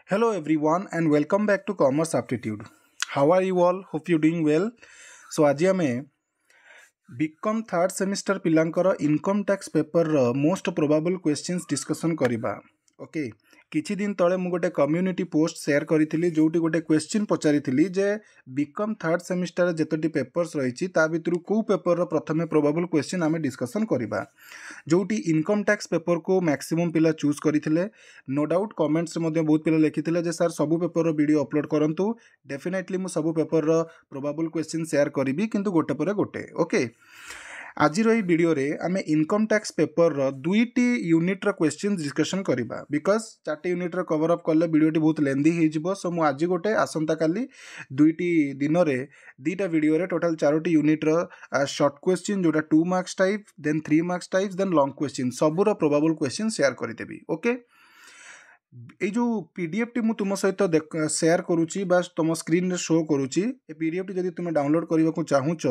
Hello everyone and welcome back to Commerce Aptitude. How are you all? Hope you doing well. So आज आम BCom third semester पिलांकर income tax paper most probable questions discussion करबा. Okay किछि दिन तळे मु गोटे community post share करिथिली जोटी गोटे क्वेश्चन पचारिथिली जे बीकॉम थर्ड सेमिस्टर जेतोटी पेपर्स रहिछि ता भितरु को पेपर रो प्रथमे प्रोबाबल क्वेश्चन आमे डिस्कशन करबा. जोटी इनकम टैक्स पेपर को मैक्सिमम पिला चूज करथिले. नो डाउट कमेंट्स रे मध्ये बहुत पिला लिखिथिले जे सर सबु पेपर रो वीडियो अपलोड करंतु. डेफिनेटली मु सबु पेपर रो प्रोबाबल क्वेश्चन शेयर करिवि किंतु गोटे पर गोटे. ओके आज वीडियो रे आमे इनकम टैक्स पेपर रो दुईटी यूनिट रो क्वेश्चन डिस्कशन करबा बिकॉज चारटी यूनिट रो कवर अप करले वीडियोटी बहुत लेंदी हे जिवो. सो मु आज गोटे आसंता काली दुईटी दिन रे दीटा वीडियो रे टोटल चारोटी यूनिट रो शॉर्ट क्वेश्चन जोटा 2 marks type then 3 marks type then long question सबुर प्रोबेबल क्वेश्चन शेयर करदेबी. ओके ये जो पीडीएफ टी मु तुम सहित शेयर करुच्ची बा तुम स्क्रीन रे शो करुच्ची. ए पीडीएफ टी जदि तुम डाउनलोड करने को चाहूच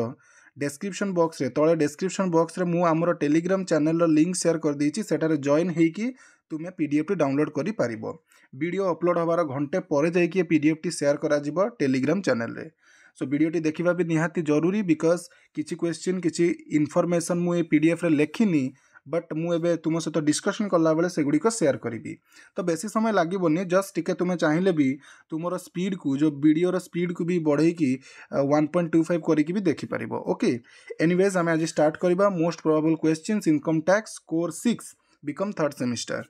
डेस्क्रिप्शन बॉक्स रे तले डेस्क्रिप्शन बॉक्स रे मु आमर टेलीग्राम चैनल रो लिंक शेयर कर देछि. सेटारे जॉइन हेकी तुमे पीडीएफ टी डाउनलोड करि पारिबो. वीडियो अपलोड होबार घंटे पर जाइए पीडीएफ टी शेयर करा जिवो टेलीग्राम चैनल रे. सो वीडियो टी देखिबा भी निहाती जरूरी बिकॉज किछि क्वेश्चन किछि इनफॉरमेशन मु ए पीडीएफ रे लेखिनी बट मुझे तुम सहित डिस्कसन कला बेले से गुड़िक शेयर करी. तो बेसी समय लगे जस्ट टिके तुम्हें चाहिए भी तुम स्पीड को जो वीडियो स्पीड को भी बढ़े कि 1.25 करके भी देखिपर. ओके एनीवेज आम आज स्टार्ट करवा most probable questions income tax core 6 BCom third semester.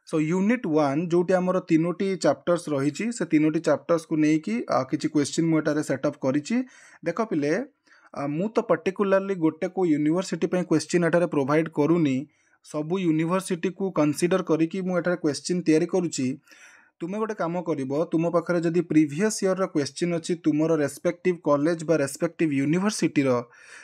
So unit 1 जोटी आमर तीनोटी चैप्टर्स रही से तीनोटी चैप्टर्स को लेकिन किसी क्वेश्चन मुझे सेटअप करी. देख पिले मु तो पर्टिकुलरली गोटे को यूनिवर्सिटी पे क्वेश्चन एठारे प्रोवाइड करूनी. सबू यूनिवर्सिटी को कंसीडर करिकी मु एठारे क्वेश्चन तैयारी करूची. तुमे गोटे काम करिवो तुम पाखरे जदि प्रीवियस ईयर रो क्वेश्चन अछि तुमरो रेस्पेक्टिव कॉलेज बा रेस्पेक्टिव यूनिवर्सिटी रो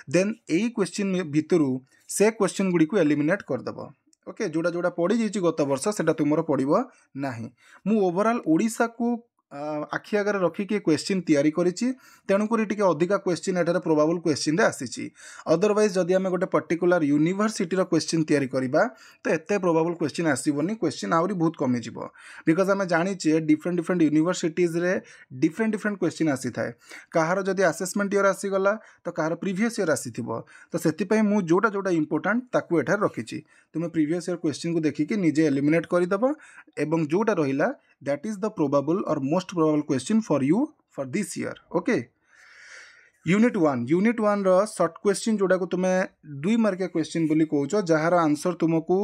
देन एई क्वेश्चन भितरु से क्वेश्चन गुडी को एलिमिनेट कर दबो. ओके जोड़ा जोड़ा पड़ी जाइछि गत वर्ष सेटा तुमरो पड़िबो नाही. मु ओवरऑल ओडिसा को आखि आगे रखिकी क्वेश्चन तैयारी करिछि तेणुक अधिका क्वेश्चन एठारे प्रोबेबल क्वेश्चन रे आसीछि. अदरवाइज जदि आमे गोटे पर्टिकुलर यूनिवर्सिटी रो क्वेश्चन तैयारी करिबा तो एते प्रोबेबल क्वेश्चन आसीबोनी. क्वेश्चन आउरी बहुत कमी जिवो बिकॉज आमे जानिछे डिफरेंट डिफरेंट यूनिवर्सिटीज रे डिफरेंट डिफरेंट क्वेश्चन आसी थाए. कहार जदि असेसमेंट ईयर आसीगला तो कहार प्रीवियस ईयर आसीथिबो. तो सेति पई मु जोटा जोटा इंपोर्टेंट ताकू एठारे रखिछि. तुमे प्रीवियस ईयर क्वेश्चन को देखिके निजे एलिमिनेट करिदबो एवं जोटा रहिला that is the probable or most probable question for you for this year. Okay unit 1 रो शॉर्ट क्वेश्चन जोड़ा को तुमे 2 मार्क क्वेश्चन बोली कहउछ जहार आंसर तुमको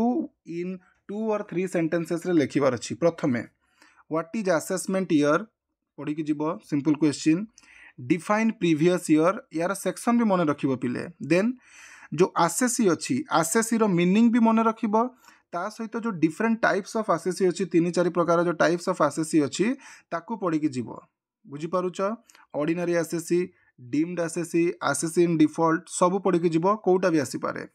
इन 2 और 3 सेंटेंसेस रे लिखिबार अछि. प्रथमे व्हाट इज असेसमेंट ईयर पढ़ी कि जीवो simple question. Define previous year यार सेक्शन भी मन रखिबो पिले. देन जो आसेसी अछि आसेसी रो मीनिंग भी मन रखिबो. ता सहित जो डिफरेंट टाइप्स ऑफ आसेसी अच्छी 3-4 प्रकार जो टाइप्स ऑफ आसेसी अच्छी ताकू पढ़ी जीव. बुझीपारुच ordinary assessee deemed assessee assessee in default सब पढ़ी जीव कोटा भी आसीपारे.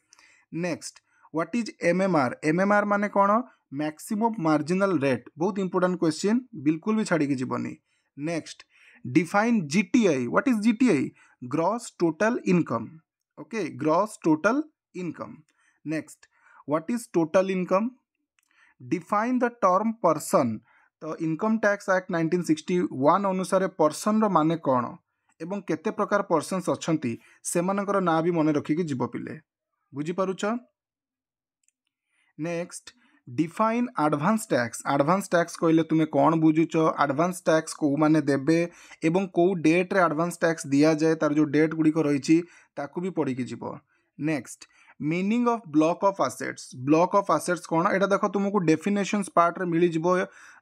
Next what is MMR. MMR माने कौन मैक्सिमम मार्जिनल रेट बहुत इंपोर्टेंट क्वेश्चन बिल्कुल भी छाड़ी जीवनी. Next define GTI. What is GTI gross total income. Okay gross total income. Next what is total income. define the term person. तो income tax act 1961 अनुसार person रो माने कौन एवं केते प्रकार पर्सन्स अछंती सेमानकर ना भी मन रखिकी जीव पिले. बुझी पारुछ. Next define advance tax. Advance tax कहले तुमे कौन बुझुछ एडवांस टैक्स को माने देबे एवं को डेट रे एडवांस टैक्स दिया जाए तार जो डेट गुडी को रहिछि ताकू भी पढ़ी की जीव. Next meaning of block of assets. Block of assets कौन एटा देखो तुमको डेफिनेशंस पार्ट रे मिली जिवो.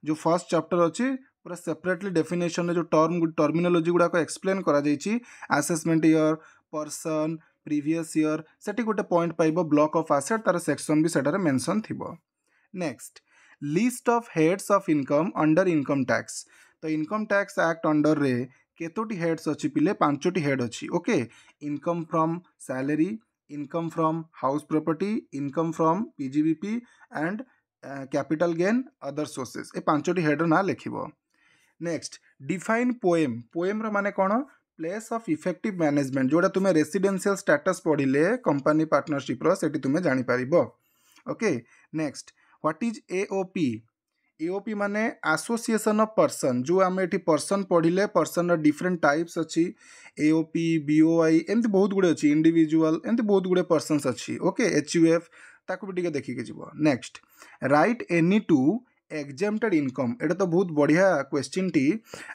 जो फर्स्ट चैप्टर अछि पूरा सेपरेटली डेफिनेशन रे जो टर्मिनोलॉजी गुडा को एक्सप्लेन करा जाइछि assessment year person previous year सेठी गोटे पॉइंट पाइबो ब्लॉक ऑफ एसेट तार सेक्शन भी सेटारे मेंशन थिबो. Next list of heads of income under income tax. तो इनकम टैक्स एक्ट अंडर रे केतोटी हेड्स अछि पिले 5टी हेड अछि. Okay income from salary income from house property income from PGBP and capital gain other sources ए 5टी head ना लिखिबो. Next define POEM. पोएम रो माने कोन प्लेस ऑफ इफेक्टिव मैनेजमेंट जोड़ा तुम्हें रेसिडेंशियल स्टेटस पढ़िले कंपनी पार्टनरशिप रो सेठी तुम्हें जानि पारिबो. Okay next what is AOP AOP माने एसोसिएशन ऑफ पर्सन जो आम ये पर्सन पढ़िले पर्सन डिफरेंट टाइप्स अच्छी एओपी बीओआई एमती बहुत गुड़े अच्छी इंडिविजुअल एमती बहुत गुड़े पर्सन्स अच्छी ओके एचयूएफ ताकू भी टिके देखिके जीव next right any two exempted income एटा तो बहुत बढ़िया क्वेश्चन टी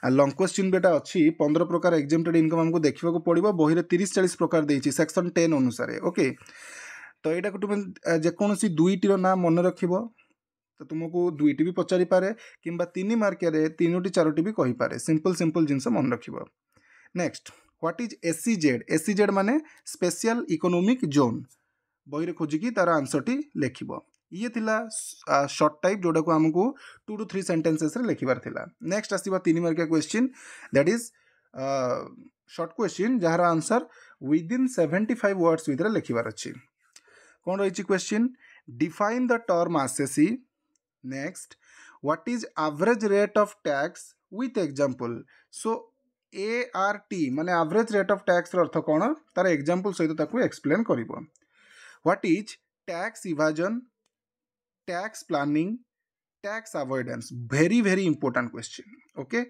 लॉन्ग क्वेश्चन भी एटा अच्छी 15 प्रकार एग्जेम्प्टेड इनकम हमको देखा पड़ो बही 30-40 प्रकार देती सेक्शन 10 अनुसार ओके तो यहाँ को तुम जेकोसी दुईटर ना मन रख तो तुमको दुईटी भी पचारि पारे किंबा 3 मार्किया 3टी 4टी भी कही पारे सिंपल सिंपल जिनस मन रख नेक्स्ट व्हाट इज एसीजेड माने स्पेशल इकोनॉमिक जोन बही रे खोजिकी तार आंसर टी लिख ये थिला शॉर्ट टाइप जोड़ा को हमको 2 to 3 सेंटेंसेस रे लिखिबार थिला नेक्स्ट आसीबा 3 मार्किया question that is short question जहार आंसर विद इन 75 वर्ड्स भितर लिखिबार अछि कौन रही question define the term RCC next what is average rate of tax with example so ART माने एवरेज रेट ऑफ टैक्स अर्थ कौन तार एग्जांपल सहित ताकू एक्सप्लेन करिवो what is tax evasion tax planning tax avoidance very very important question okay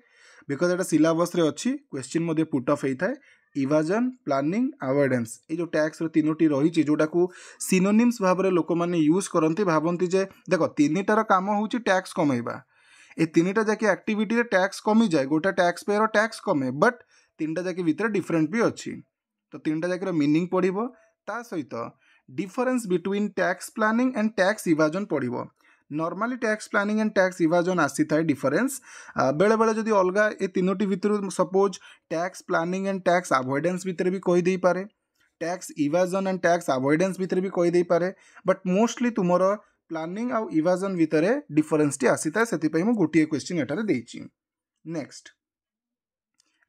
because एटा syllabus रे अच्छी क्वेश्चन मध्ये पुट ऑफ होता है इवाजन प्लानिंग अवॉइडेंस ये जो टैक्स रो तीनोटी रही जोटा को सिनोनिम्स भाव में लोक मैंने यूज करती भावती जे देख तीनटार काम होची टैक्स कमेबा ए तीनटा जाके एक्टिविटी रे टैक्स कमी जाए गोटा टैक्स पेयर टैक्स कमे बट तीनटा जाके भीतर डिफरेंट भी अच्छी तो तीनटा जाके मीनिंग पढ़िबो ता सहित difference between tax planning and tax evasion पढ़िबो normally tax planning and tax evasion आसी थाए डिफरेंस बेले बेले जदि अलगा ए तीनोटी भितर suppose tax planning and tax avoidance भितर भी कही दे पारे टैक्स इवाजन एंड टैक्स अवॉइडेंस भितर भी कही दे पारे बट मोस्टली तुमर प्लानिंग आउ इवाजन भितर डिफरेंस टी आसी थाए सेति पई मु गोटिए क्वेश्चन एटारे देइछि next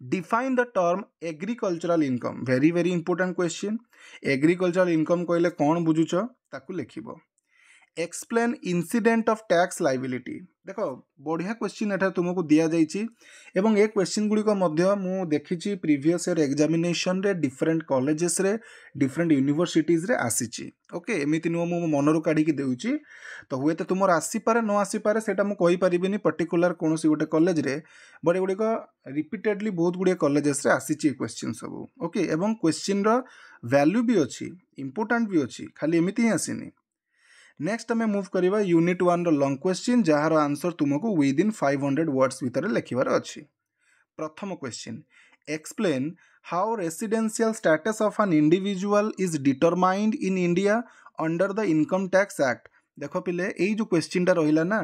define the term agricultural income very very important question agricultural income कहले कौन बुझुछ ताकू लिखिबो explain incident of tax liability देखो बढ़िया क्वेश्चन एटा तुमको दिया जाइछि एवं ए क्वेश्चन गुडी को मध्य मु देखिछि प्रीवियस ईयर एग्जामिनेशन रे डिफरेंट कॉलेजेस रे डिफरेंट यूनिवर्सिटीज रे आसीछि ओके एमिति नो मु मनरु काढी कि देउछि तो हुए तो तुमर आसी पारे न आसी पारे सेटा मु कहि परिबिनी पर्टिकुलर कोनोसी गोटे कॉलेज रे बट एगुडी को रिपीटेडली बहुत गुडी कॉलेजेस रे आसीछि क्वेश्चन सब ओके एवं क्वेश्चन रो वैल्यू भी अछि इंपोर्टेंट भी अछि खाली एमिति ही आसीनी नेक्स्ट आम मूव करवा यूनिट 1 लॉन्ग क्वेश्चन जार आंसर तुमको विद इन 500 वर्ड्स भितर लिखिबार अछि प्रथम question explain how residential status of an individual is determined in India under the income tax act देखो पिले एई जो क्वेश्चन टा रहिला ना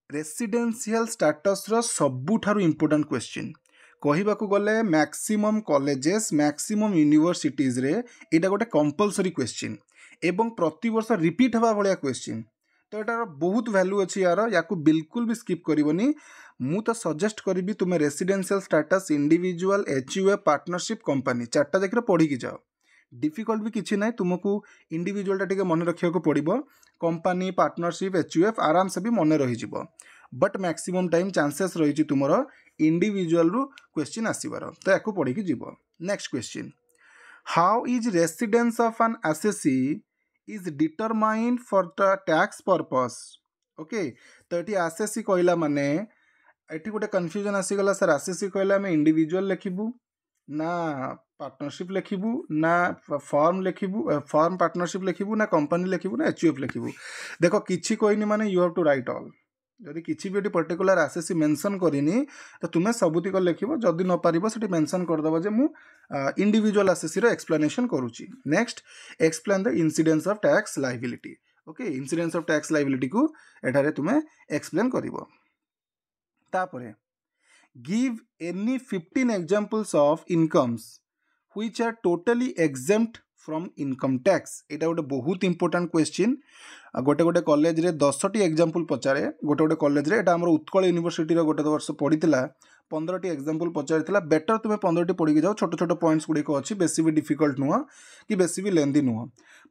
रेसिडेंशियल स्टेटस रो सबुठारु इंपोर्टेंट क्वेश्चन कहबाकू गले मैक्सिमम कॉलेजेस मैक्सिमम यूनिवर्सिटीज रे एटा गोटे कंपलसरी क्वेश्चन एवं प्रति वर्ष रिपीट हवा भाया क्वेश्चन तो यार बहुत वैल्यू अच्छी यार या बिल्कुल भी स्किप करनी मु तो सजेस्ट करी तुम्हें residential status individual HUF partnership company 4टा जाकर पढ़ी जाओ डिफिकल्ट भी किसी ना तुमको इंडिविजुअल टा मन रखा पड़ो कंपनी पार्टनरशिप एचयूएफ आराम से भी मन रही बट मैक्सिमम टाइम चांसेस रही तुम इंडिविजुअल रु क्वेश्चन आसबार तो या पढ़ी जीव next question how is residence of an assessee is determined for the tax purpose okay तो ये एसएससी कहला माने एटी गोटे कन्फ्यूजन आसीगला सर एसएससी कहला आम इंडिविजुअल लिखिबू ना पार्टनरशिप लिखिबू ना फॉर्म लिखिबू फॉर्म पार्टनरशिप लिखिबू ना कंपनी लिखिबू ना एचयूएफ लिखिबू देखो किछि कहनी माने you have to write all जदि किसी भी पर्टिकुलर एसएससी मेंशन करनी तो तुम्हें सबुतिक लिख जदि न पार से मेंशन करदेव जे मु इंडिविजुअल एसएससी रो एक्सप्लेनेशन करुच्ची next explain the incidence of tax liability okay incidence of tax liability को एठारे तुम्हें एक्सप्लेन करिवो तापरे give any 15 examples of incomes which are totally exempt from income tax एटा गोटे बहुत इंपोर्टेंट क्वेश्चन गोटे गोटे कॉलेज रे 10टी एग्जांपल पचारे गोटे गोटे कॉलेज रे एटा हमर उत्कल यूनिवर्सिटी रो गोटे वर्ष पढ़ीला 15टी एग्जांपल पचारिथिला बेटर तुम्हें 15टी पढ़ी जाओ छोट छोट पॉइंट्स गुडी को अछि बेसी भी डिफिकल्ट नुह कि बेसी भी लेंदी नुह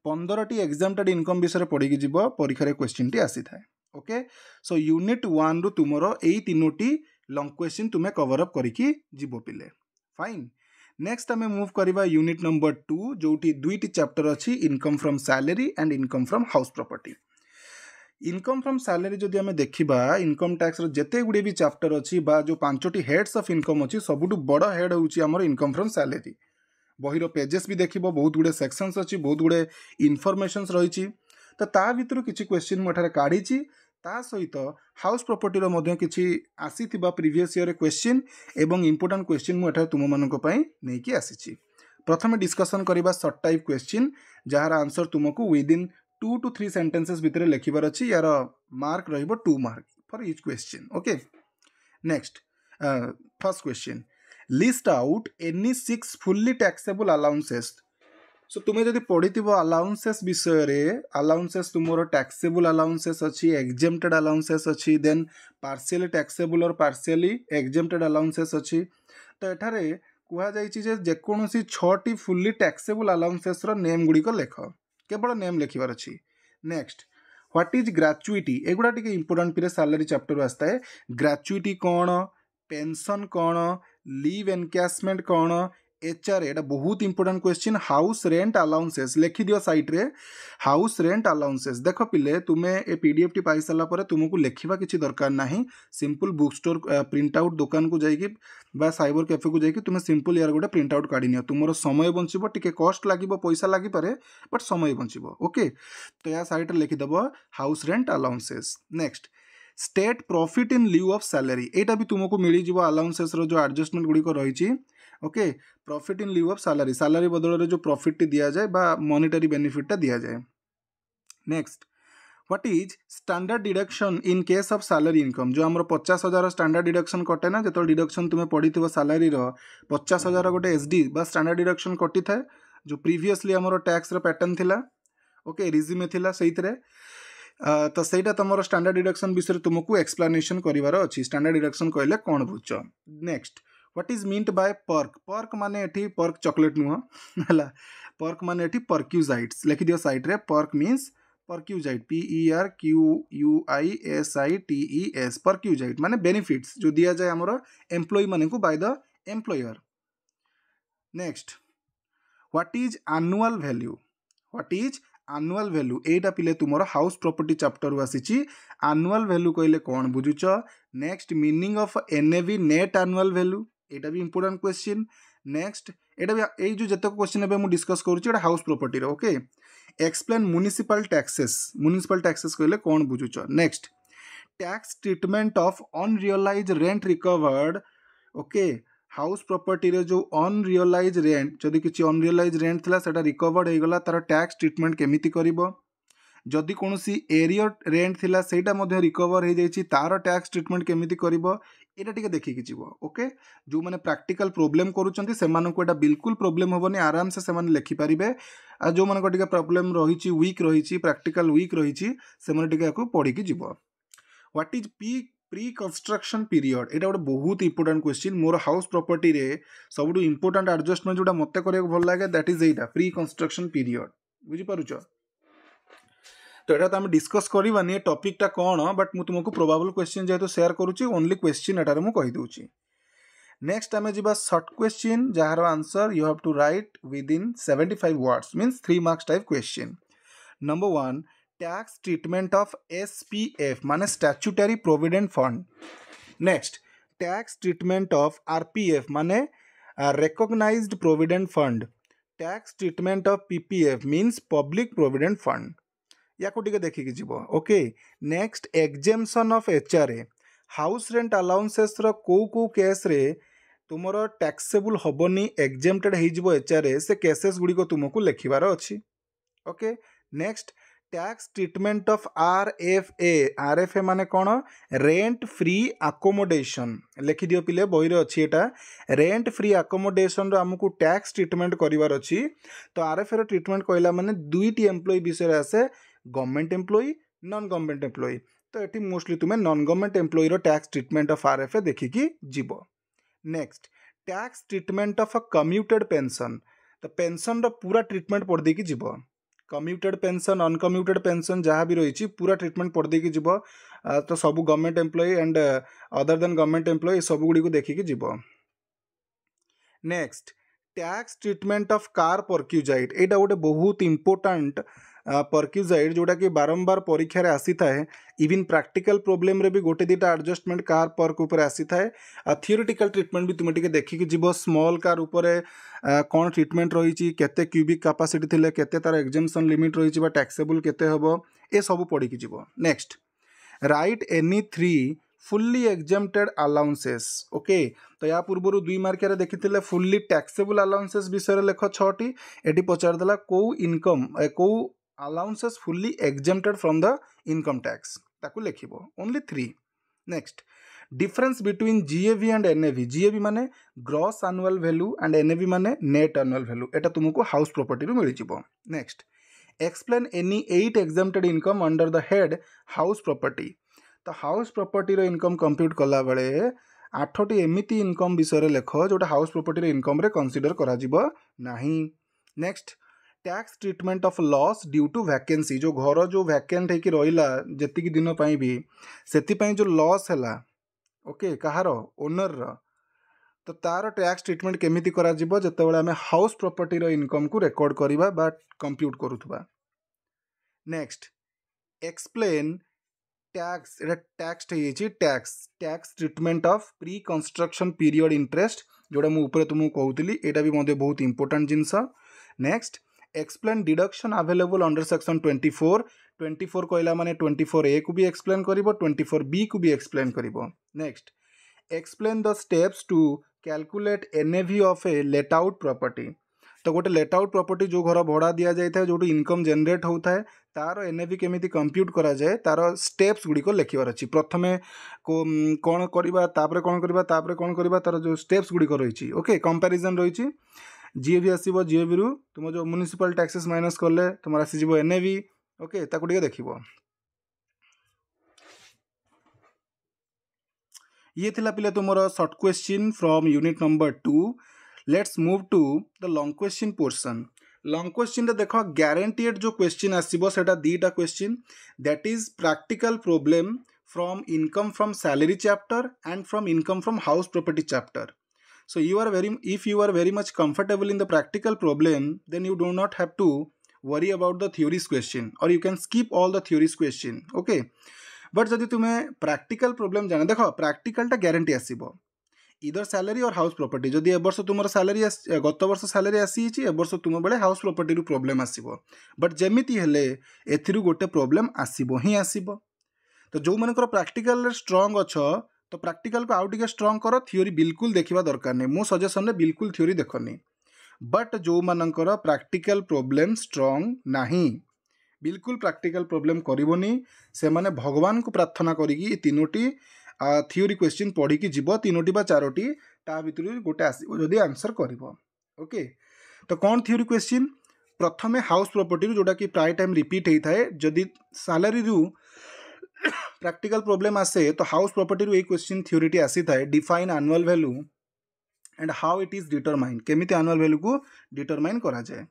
15टी एग्जाम्प्टेड इनकम विषय पढ़ी जीव परीक्षा रे क्वेश्चन टी आसी थाए ओके सो यूनिट 1 रु तुमरो एई तीनोटी लॉन्ग क्वेश्चन तुम्हें कवर अप करिकी जीव पिले फाइन नेक्स्ट आम मूव करवा यूनिट नंबर 2 जोटी 2टी चैप्टर अच्छी income from salary and income from house property income from salary जदि आम देखा इनकम टैक्स जिते गुड़े भी चैप्टर अच्छी जो 5टी हेड्स ऑफ इनकम अच्छी सबुठु बड़ हेड हूँ income from salary. Bahir pages भी देख बहुत गुड़े सेक्शंस अच्छी बहुत गुड़े इनफॉरमेशंस रही तो ता भीतर किसी क्वेश्चन मुझे काढ़ी ता सहित हाउस प्रॉपर्टी किसी आसी प्रीवियस ईयर क्वेश्चन एवं इंपोर्टेंट क्वेश्चन मुझे तुम मानक नहीं आसी। प्रथम डिस्कसन करवा सर्ट टाइप क्वेश्चन जार आंसर तुमको विद इन 2 to 3 सेंटेंसेस भितर लिखिबार अच्छी यार मार्क रहिबो 2 mark for each question. Okay next first question list out any 6 fully taxable allowances. So तुम्हें जदि पढ़ी अलाउंसेस विषय रे अलाउंसेस तुमरो टैक्सेबल अलाउंसेस अच्छी एग्जेम्प्टेड अलाउंसेस अच्छी देन पार्शियली टैक्सेबल और पार्शियली एग्जेम्प्टेड अलाउंसेस अच्छी। तो एठारे कुहा जाइछि जे जेकोनोसी 6टी फुल्ली टैक्सेबल अलाउंसेस रो नेम गुडी को लेख केवल नेम लिखिबार अच्छी। नेक्स्ट व्हाट इज ग्रेचुइटी एगुड़ा टिके इंपोर्टेंट पिरे सैलरी चैप्टर आस्ता है। ग्रेचुइटी कौन पेंशन कौन लीव एनकैशमेंट कौन एचआर एटा बहुत important question. House rent allowances लिखि दियो साइट रे हाउस रेंट अलाउंसेस देख पिले तुम्हें ए पीडीएफ टी पाई सारा पर तुमको लिखा किसी दरकार नहीं simple book store print out दुकान को जाइए बा साइबर कैफे को जाइए तुम्हें सिंपल यार गोटे प्रिंट आउट काढ़ी नियो तुम समय बंचो टिके कस्ट लगे पैसा लगी पारे बट समय बंचो। ओके तो या साइट रे लिखिदेव house rent allowances. Next state profit in leave of salary एटा भी तुमको मिल जाव अलाउंसेस रो जो एडजस्टमेंट गुड़िक रही। Okay profit in leave of salary salary बदल में जो प्रॉफिट टी दिया जाए बा मॉनिटरी बेनिफिट टा दिया जाए। Next what is standard deduction in case of salary income जो आम 50,000 स्टैंडर्ड डिडक्शन कटे ना जो डिडक्शन तुम्हें पढ़ी सैलरी 50,000 गोटे एसडी बा स्टैंडर्ड डिडक्शन कटि थाए जो प्रीवियसली आमर टैक्स पैटर्न थिला। ओके रिज्यूमे थिला सेइतरे तो सहीटा तुम स्टैंडर्ड डिडक्शन विषय तुमको एक्सप्लेनेशन करार अच्छी स्टैंडर्ड डिडक्शन कहले कौन बुझ। Next what is meant by perk perk माने एठी पर्क चॉकलेट नुह है पर्क माने एठी पर्क्यूजाइट्स लिखि दियो साइट रे perk means perquisite PERQUISITES perquisite माने बेनिफिट्स जो दिया जाए आमर एम्प्लॉय माने को by the employer. Next what is annual value what is annual value एटा पिले तुमर हाउस प्रॉपर्टी चैप्टर आसी एनुअल वैल्यू कहले कौन बुझुच। Next meaning of NAV net annual value एटा भी इंपोर्टेंट क्वेश्चन। नेक्स्ट एटा भी ए जो जतक क्वेश्चन एबे मु डिस्कस करूची एटा हाउस प्रॉपर्टी रे। ओके एक्सप्लेन म्युनिसिपल टैक्सेस कहले कौन बुझुच। Next tax treatment of unrealized rent recovered. Okay house property रे जो अनरियलाइज रेंट जदि किसी अनरियलाइज रेंट थिला सेटा रिकवर्ड हो गला तार टैक्स ट्रीटमेंट केमिति करिवो जदि कोनोसी एरियर रेंट थिला सेटा मध्ये रिकवर हो जाइछि तार टैक्स ट्रीटमेंट केमिति करिवो एटा टिके देखिकी जीवो। ओके जो माने प्रैक्टिकल प्रॉब्लम करूचंती सेमानं को एटा बिल्कुल प्रॉब्लम होबनी आराम से सेमान लिखि परिबे आ जो माने को टिके प्रॉब्लम रहिछि वीक रहिछि प्रैक्टिकल वीक रहिछि सेमाने टिके को पढिकी जीवो। What is pre construction period एटा गोटे बहुत इंपोर्टेंट क्वेश्चन मोर हाउस प्रॉपर्टी रे सबुठु इंपोर्टेंट एडजस्टमेंट जोटा मते करिया भल लागे that is Etah pre construction period बुझी पारुछ। तो एटा तो हम डिस्कस करबानी ए टॉपिक टा कोन बट मु तुमको प्रोबेबल क्वेश्चन जेतो शेयर करूची ओनली क्वेश्चन एटारे मु कहि दूची। नेक्स्ट आमे जिबा शॉर्ट क्वेश्चन जहार answer you have to write within 75 words means 3 marks type question. Number 1 tax treatment of SPF माने statutory provident fund. Next tax treatment of RPF माने recognised provident fund. Tax treatment of PPF means public provident fund या को टिके देखिकी जीवो। Okay next exemption of HRA house rent allowances रो को case रे तुमरो टैक्सेबल होबनी एग्जेम्प्टेड हो जिवो HRA से केसेस गुडी को तुमको लिखिबार अछि। Okay next tax treatment of RFA माने कौन रेंट फ्री अकोमोडेशन लिखि दियो पिले बही रे अछि एटा रेंट फ्री अकोमोडेशन रो हमकु टैक्स ट्रीटमेंट करिवार अछि। तो RFA रो ट्रीटमेंट कहला माने दुईटी एम्प्लॉय विषय आसे government employee non government employee तो एटी मोस्टली तुम्हें नॉन गवर्नमेंट एम्प्लॉय रो टैक्स ट्रीटमेंट ऑफ RFA देखिकी जीवो। Next tax treatment of a commuted pension तो पेंशन रो पूरा ट्रीटमेंट पढ़ देकी जीवो कम्यूटेड पेंशन अनकम्यूटेड पेंशन जहाँ भी रही पूरा ट्रीटमेंट पढ़ देकी जीव तो सब government employee and other than government employee सब गुड़ी को देखिकी जीव। Next tax treatment of car perquisite एटा गोटे बहुत इंपोर्टेंट परक्यूजाइड जोटा कि बारंबार परीक्षा रे आसी थाए इवन प्रैक्टिकल प्रॉब्लम रे भी गोटे दीटा एडजस्टमेंट कार पर्क ऊपर आसी थाए थियोरिटिकल ट्रीटमेंट भी तुम टिके देखिक जीव स्मॉल कार ऊपर कौन ट्रीटमेंट रही केते क्यूबिक कैपेसिटी थिले केते तार एग्जाम्पशन लिमिट रही बा टैक्सेबल केते हबो ए सब पढ़ी जीव next right any 3 fully exempted allowances okay तो या पूर्व 2 मार्क देखी फुल्ली टैक्सेबल अलाउंसेस विषय लेख 6टी एटी पचारदेला को इनकम को allowances fully exempted from the income tax ताकू लिखिबो only 3 next difference between GAV and NAV GAV माने gross annual value and NAV माने नेट एनुअल वैल्यू एटा तुमको हाउस प्रॉपर्टी रु मिल जिवो next explain any 8 exempted income under the head house property तो हाउस प्रॉपर्टी रो इनकम कंप्यूट कला बेले 8टी एमिति इनकम विषय लेख जोटा हाउस प्रॉपर्टी रो इनकम रे कंसीडर करा जिवो नाही next tax treatment of loss due to vacancy जो घर जो वैकेंट है कि रहिला जेतिकी दिन पई भी सेति पई जो लॉस हैला ओके कहार ओनर रो तो तार टैक्स ट्रीटमेंट केमिति करा जिवो जतेबेले हमें हाउस प्रॉपर्टी रो इनकम को रिकॉर्ड करिबा बा कंप्यूट करूथबा next explain tax tax tax treatment of pre construction period interest जोड़ा मुझे ऊपर तुमको कहूली यहाँ भी मध्य बहुत इंपोर्टेंट जिनस next explain deduction available under section 24 कहला माने 24A को भी एक्सप्लेन करिवो 24B को भी एक्सप्लेन करिवो next explain the steps to calculate NAV of a let out property तो गोटे लेट आउट प्रॉपर्टी जो घर भड़ा दि जाए जो इनकम जनरेट होता है तार एनएवी केमिति कंप्यूट करा जाए तार स्टेप्स गुड़िक लिखबार अच्छी प्रथमे कौन करवा कौन करवा कौन करवा तार जो स्टेप्स गुड़िक रही ओके कंपैरिजन रही जीएवी आसो जीएवी रु तुम जो म्युनिसिपल टैक्सेस माइनस कले तुम आसीज एनएवी ओके ताकू टिके देखिबो ये थिला पिले तुमरो short question from unit number 2 let's move to the long question portion long question देखो ग्यारंटीड जो क्वेश्चन आसीबो सेटा दीटा question that is practical problem from income from salary chapter and from income from house property chapter so if you are very much comfortable in the practical problem then you do not have to worry about the theories question or you can skip all the theories question okay but जदि तुम्हें practical problem जाने देखो practical टा guarantee आसीबो इधर salary और house property जदि ए वर्ष तुम सैलरी गत वर्ष सैलरी आसी ए वर्ष तुम बेले हाउस प्रॉपर्टी रु प्रॉब्लम आसीबो बट जेमिति हेले एथिरु गोटे प्रॉब्लम आसीबो ही आसीबो तो जो मानकर प्रैक्टिकल स्ट्रांग अछ तो प्रैक्टिकल को आउ टिके स्ट्रांग कर थियोरी बिल्कुल देखा दरकार नहीं मो सजेशन में बिल्कुल थियोरी देखनी बट जो मानकर प्रैक्टिकल प्रॉब्लम स्ट्रांग नहीं बिल्कुल प्रैक्टिकल प्रॉब्लम करबोनी से माने भगवान को प्रार्थना करी 3टी थियोरी क्वेश्चन पढ़ी की जीव 3टी बा 4टी ता भितर गोटे आसीबो जदि आंसर करिवो ओके तो कौन थियोरी क्वेश्चन प्रथमे हाउस प्रॉपर्टी जोटा कि प्राय टाइम रिपीट होता है जदि सैलरी रु प्रैक्टिकल प्रॉब्लम आसे तो हाउस प्रॉपर्टी रू एक क्वेश्चन थ्योरीटी आसी थाए define annual value and how it is determine केमिति एनुअल वैल्यू को डिटरमाइन करा जाए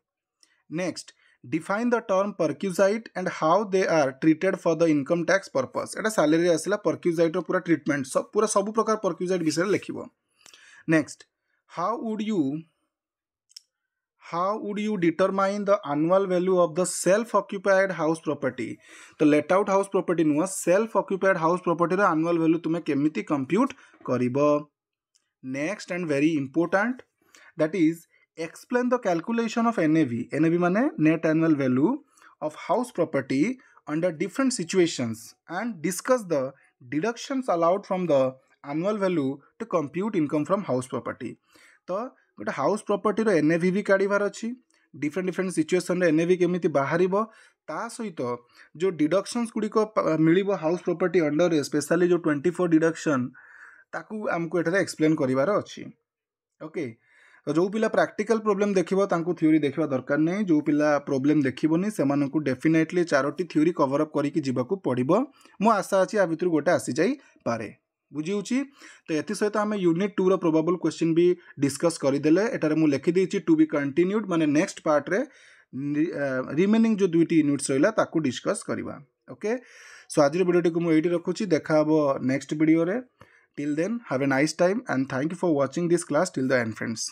next define the term perquisite and how they are treated for the income tax purpose एटा सैलरी आसला परक्यूजाइट पूरा ट्रीटमेंट पूरा सब प्रकार परक्यूजाइट विषय लिखिबो नेक्स्ट how would you determine the annual value of the self-occupied house property तो let out house property नुआ self-occupied house property रा annual value तुम्हें केमिति compute करिबो next and very important that is explain the calculation of NAV माने net annual value of house property under different situations and discuss the deductions allowed from the annual value to compute income from house property तो गोटे house property रो NAV भी काढ़ार अच्छी different situation रे NAV केमिति बाहरिबो ता सहित जो डिडक्शंस गुड़िक मिलिबो हाउस प्रॉपर्टी अंडर स्पेशली जो 24 डिडक्शन ताकू आमको एठारे एक्सप्लेन करिवार अच्छी ओके तो जो पिला प्रैक्टिकल प्रॉब्लम देखिबो तांकू थ्योरी देखिबा दरकार नै जो पिला प्रॉब्लम देखिबोनी सेमानकू डेफिनेटली 4टी थ्योरी कवर अप करिकि जीवाकू पड़िबो मो आशा अछि आ भितर गोटे आसी जाई पारे बुझी तो ये सहित आम यूनिट 2 रो प्रोबेबल क्वेश्चन भी डिस्कस करदेले एटारे मु लिखि देछि टू बी कंटिन्यूड माने नेक्स्ट पार्ट रे रिमेनिंग जो 2टी यूनिट्स रहिला ताकू डिस्कस करबा ओके सो आज वीडियो को मु एठी रखुछि देखा हबो नेक्स्ट वीडियो रे till then have a nice time and thank you for watching this class till the end friends.